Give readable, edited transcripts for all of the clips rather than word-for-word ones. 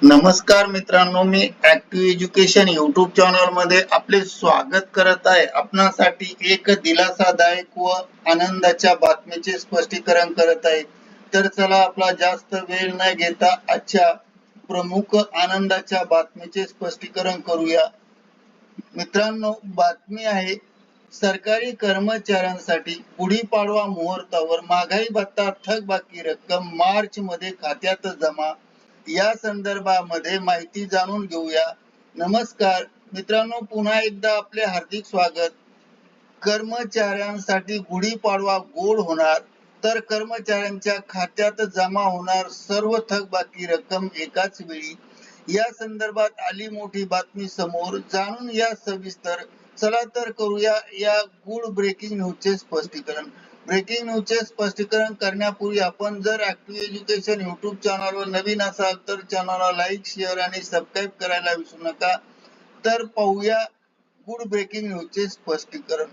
नमस्कार मित्रांनो, मी active education YouTube channel मध्ये आपले स्वागत करत आहे। आपणासाठी एक दिलासादायक व आनंदाच्या बातमीचे स्पष्टीकरण करत आहे। तर चला आपला जास्त वेळ न घेता आजच्या प्रमुख आनंदाच्या बातमीचे स्पष्टीकरण करूया। मित्रांनो, बातमी आहे सरकारी कर्मचाऱ्यांसाठी गुढीपाडवा मुहूर्तावर महागाई भत्ता थकबाकी रक्कम मार्च मध्ये खात्यात जमा। या संदर्भामध्ये माहिती जाणून घेऊया। नमस्कार मित्रांनो, पुन्हा एकदा आपले हार्दिक स्वागत। कर्मचाऱ्यांसाठी गुढीपाडवा गोड होणार, तर कर्मचाऱ्यांच्या खात्यात जमा होणार सर्व थकबाकी रक्कम एकाच वेळी। या संदर्भात आली मोठी बातमी समोर, जाणून या सविस्तर। चला तर करूया या गुड ब्रेकिंग न्यूजचे स्पष्टीकरण। ब्रेकिंग न्यूजचे स्पष्टीकरण करण्यापूर्वी आपण जर ऍक्टिव्ह एज्युकेशन युट्यूब चॅनलवर नवीन असाल तर चॅनलला लाईक, शेअर आणि सबस्क्राईब करायला विसरू नका। तर पाहूया गुड ब्रेकिंग न्यूजचे स्पष्टीकरण।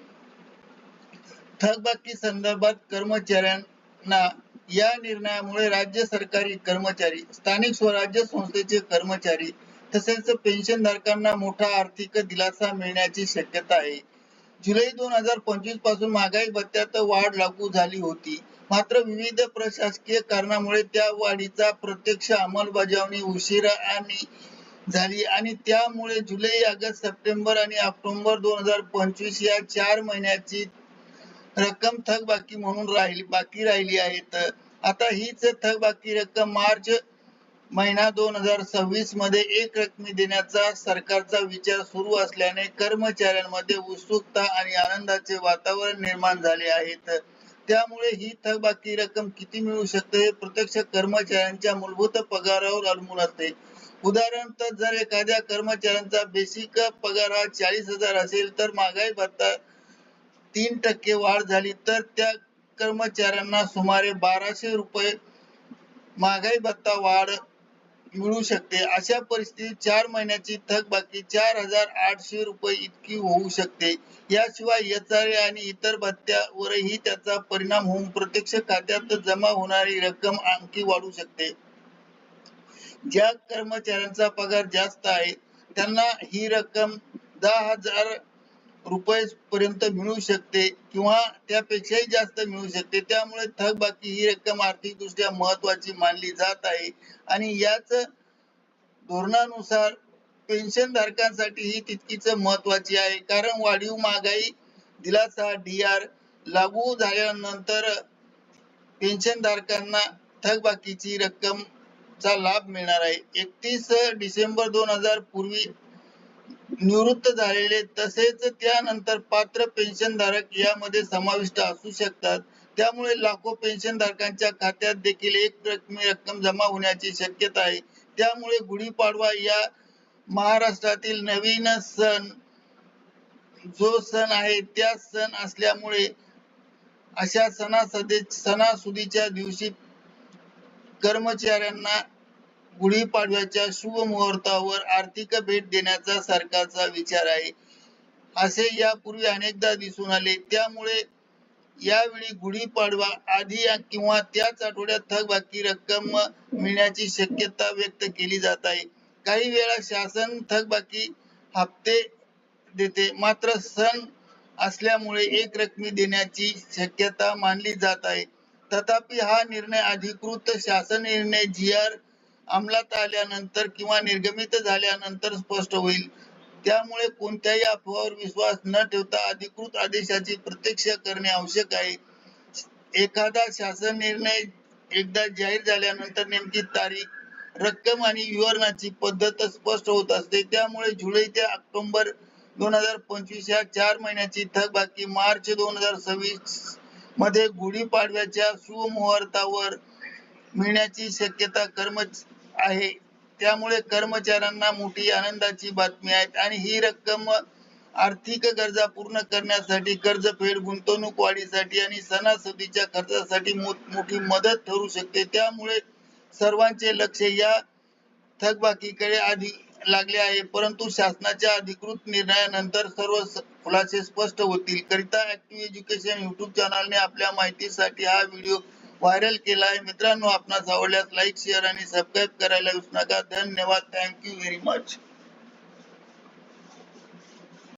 थकबाकी संदर्भात कर्मचाऱ्यांना या निर्णयामुळे राज्य सरकारी कर्मचारी, स्थानिक स्वराज्य संस्थेचे कर्मचारी तसेच पेन्शनधारकांना मोठा आर्थिक दिलासा मिळण्याची शक्यता आहे। जुलै 2025 पासून महागाई भत्त्यात वाढ लागू झाली होती, मात्र विविध प्रशासकीय कारणामुळे त्या वाढीचा प्रत्यक्ष अंमलबजावणी उशिरा झाली आणि त्यामुळे जुलै, ऑगस्ट, सप्टेंबर आणि ऑक्टोबर 2025 या 4 महिन्याची रक्कम थकबाकी म्हणून बाकी राहिली आहे। आता हीच थकबाकी रक्कम मार्च महिना 2026 मध्ये एक रकमी देण्याचा सरकारचा विचार सुरू असल्याने कर्मचाऱ्यांमध्ये उत्सुकता आणि आनंदाचे वातावरण निर्माण झाले आहेत। त्यामुळे ही थकबाकी रक्कम किती मिळू शकते हे प्रत्यक्ष कर्मचाऱ्यांच्या मूलभूत पगारावर अवलंबून असते। उदाहरणार्थ, जर एखाद्या कर्मचाऱ्यांचा बेसिक पगार हा 40,000 असेल तर महागाई भत्ता 3% वाढ झाली तर त्या कर्मचाऱ्यांना सुमारे 1200 रुपये महागाई भत्ता वाढ मिळू शकते। अशा परिस्थितीत 4 महिन्याची थकबाकी 4800 रुपये इतकी होऊ शकते। याशिवाय एचआरए आणि इतर भत्त्यावरही त्याचा परिणाम होऊन प्रत्यक्ष खात्यात जमा होणारी रक्कम आणखी वाढू शकते। ज्या कर्मचाऱ्यांचा पगार जास्त आहे त्यांना ही रक्कम 10,000 रुपये पर्यंत मिळू शकते किंवा त्यापेक्षाही जास्त मिळू शकते। त्यामुळे थकबाकी ही रक्कम आर्थिकदृष्ट्या महत्वाची मानली जात आहे आणि याच धोरणानुसार पेन्शनधारकांसाठी ही तितकीच महत्वाची आहे, कारण वाढीव महागाई दिलासा डीआर लागू झाल्यानंतर पेन्शनधारकांना थकबाकीची रक्कमचा लाभ मिळणार आहे। 31 डिसेंबर 2000 पूर्वी निवृत्त झालेले तसेच त्यानंतर पात्र पेन्शनधारक यामध्ये समाविष्ट असू शकतात। त्यामुळे लाखो पेन्शनधारकांच्या खात्यात देखील एक रकमी रक्कम जमा होण्याची शक्यता आहे। त्यामुळे गुढीपाडवा या महाराष्ट्रातील नवीन सण आहे, त्या सण असल्यामुळे अशा सणासुदीच्या दिवशी कर्मचाऱ्यांना गुढीपाडव्याच्या शुभ मुहूर्तावर आर्थिक भेट देण्याचा सरकारचा विचार आहे, असे यापूर्वी अनेकदा दिसून आले। त्यामुळे यावेळी गुढीपाडवा आधी किंवा त्याच आठवड्यात थकबाकी रक्कम मिळण्याची शक्यता व्यक्त केली जात आहे। काही वेळा शासन थकबाकी हप्ते देते, मात्र सण असल्यामुळे एक रकमी देण्याची शक्यता मानली जात आहे। तथापि हा निर्णय अधिकृत शासन निर्णय जीआर अंमलात आल्यानंतर किंवा निर्गमित झाल्यानंतर स्पष्ट होईल। त्यामुळे कोणत्याही अफवावर विश्वास न ठेवता अधिकृत आदेशाची प्रतीक्षा करणे आवश्यक आहे। एखादा शासन निर्णय एकदा जाहीर झाल्यानंतर नेमकी तारीख, रक्कम आणि विवरणाची पद्धत स्पष्ट होत असते। त्यामुळे जुलै ते ऑक्टोबर 2025 या 4 महिन्याची थकबाकी मार्च 2026 मध्ये गुढीपाडव्याच्या शुभ मुहूर्तावर मिळण्याची शक्यता आहे। त्यामुळे कर्मचाऱ्यांना मोठी आनंदाची बातमी आहे आणि ही रक्कम आर्थिक गरजा पूर्ण करण्यासाठी, कर्जफेड, गुंतवणूक वाढीसाठी आणि सणासुदीच्या खर्चासाठी मोठी मदत ठरू शकते। त्यामुळे सर्वांचे लक्ष या थकबाकीकडे आधी लागले आहे, परंतु शासनाच्या अधिकृत निर्णयानंतर सर्व खुलासे स्पष्ट होतील। करिता ऍक्टिव्ह एज्युकेशन युट्यूब चॅनलने आपल्या माहितीसाठी हा व्हिडिओ व्हायरल केला आहे. मित्रांनो, आपणास आवडल्यास लाईक शेअर आणि सबस्क्राईब करायला विसरू नका. धन्यवाद. Thank you very much.